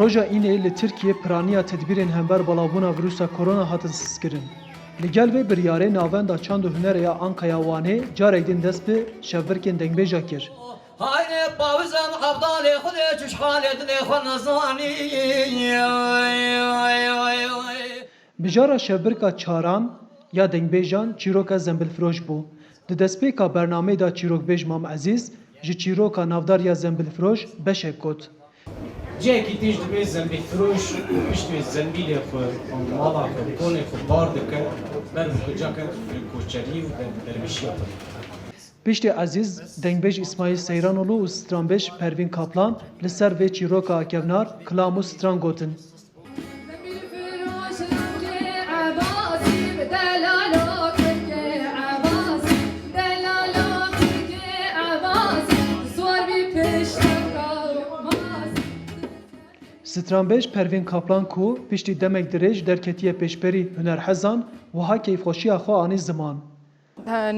Roja îne li Tirkiye piraniya tedbîrên hember balabûna vîrusa korona hatin siskirin. Li gel vê biryarê navenda çand û hunereya Ankaya Wanê carek din dest bi şevbirkên dengbêja kir. Hayne pavizem abdalê xudê çuş halê dilê xwe nezanî. Bijara şevbirka çaran ya dengbêjan çîroka zembilfiroş bû. Di destpêka bernameyê da çîrokbêj Mam Ezîz ji çîroka navdar ya zembilfiroş beşek got. Cekî tîj dibe zembîlfiroş piştî zembîlê xwe mala xwe konê xwe bar dike ber cake koçerî û dervîşiya xwe. Piştî Ezîz, dengbêj İsmail Seyranoglu û stranbêj Pervîn Kaplan li ser vê çîroka kevnar kilam û stran gotin. Stranbêj Pervîn Kaplan ku piştî demek dirêj derketiye pêşberî hunerhezan wiha keyfxweşiya xwe anî ziman.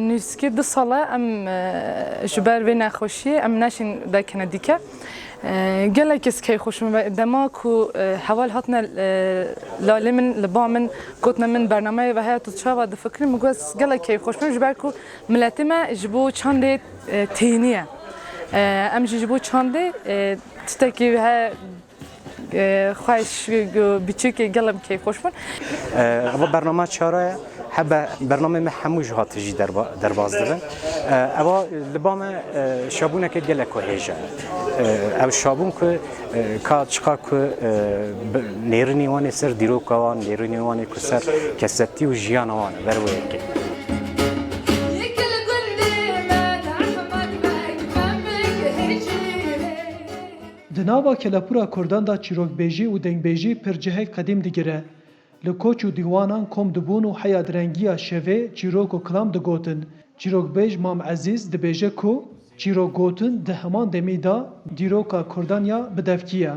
Nûskî du sala em ji ber vê nexweşiyê em neşîn vekine dîke. Gelek ez keyxweş me dema ku heval hatine lalê min li ba min gotine min bernameyê ve heya tu çawa difikirim û ez gelek keyxweş me ji ber ku miletê me ji bo çandê têniye. Em jî ji bo çandê tiştekî he خواهش بیچه که گلم کیف خوش بون. اما برنامه چاره هبه برنامه من هموج هاتجی در باز دارن. اما لبام شابونه که گله که هیجه. او شابون که کارچکا که نیرنیوانی سر دیروکوان نیرنیوانی که سر کسبتی و جیانوان بروی که. Di nava kelepûra Kurdan da çîrokbêjî û dengbêjî pir cihek qedîm digire. Li koç û dîwanan kom dibûn û heya direngiya şevê çîrok û kilam digotin. Çîrokbêj Mam Ezîz dibêje ku çîrokgotin di heman demî da dîroka Kurdan ya bidevkiye.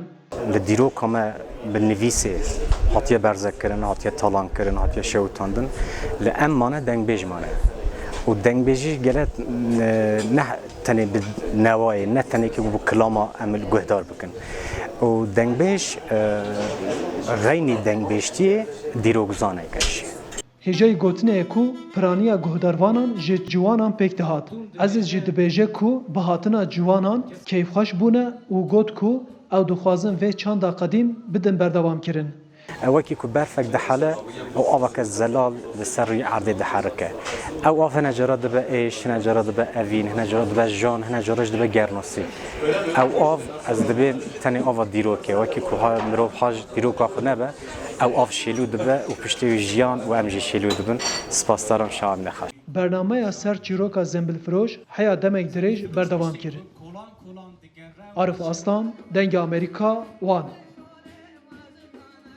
Li dîroka me bi nivîsê hatiye berzekirin, hatiye talankirin, hatiye şewitandin li em mane dengbêj mane. û dengbêjî gelek ne tenê bi newayê ne tenê ki bu kilama em li guhdar bikin. û dengbêj xeynî dengbêjtiyê dîrokzaneke jî. Hêjeyê gotinê ku piraniya guhdarvanan ji ciwanan pêk dihat. Ezîz jî dibêje ku bihatina ciwanan keyfxweş bûne û got ku ew dixwazin vê çanda qedîm bidin berdewamkirin. وەکی ku berfek dihale ew aveke zelal li ser rûyê erdê diherike. Ew av hine cara dibe êş, hine cara dibe evîn, hine cara dibe jan, hine cara jî dibe gernosî. Ew av ez dibê tenê ava dîrokê wekî ku mirov haj dîroka xwe nebe ew av şêlû dibe û piştî wî jiyan û em jî şêlû dibin. Spasdaran şahan nexweş. Bernameya ser çîroka zembilfiroş heya demek dirêj berdewam kir. Arif Aslan, Dengê Amerîka, Wan.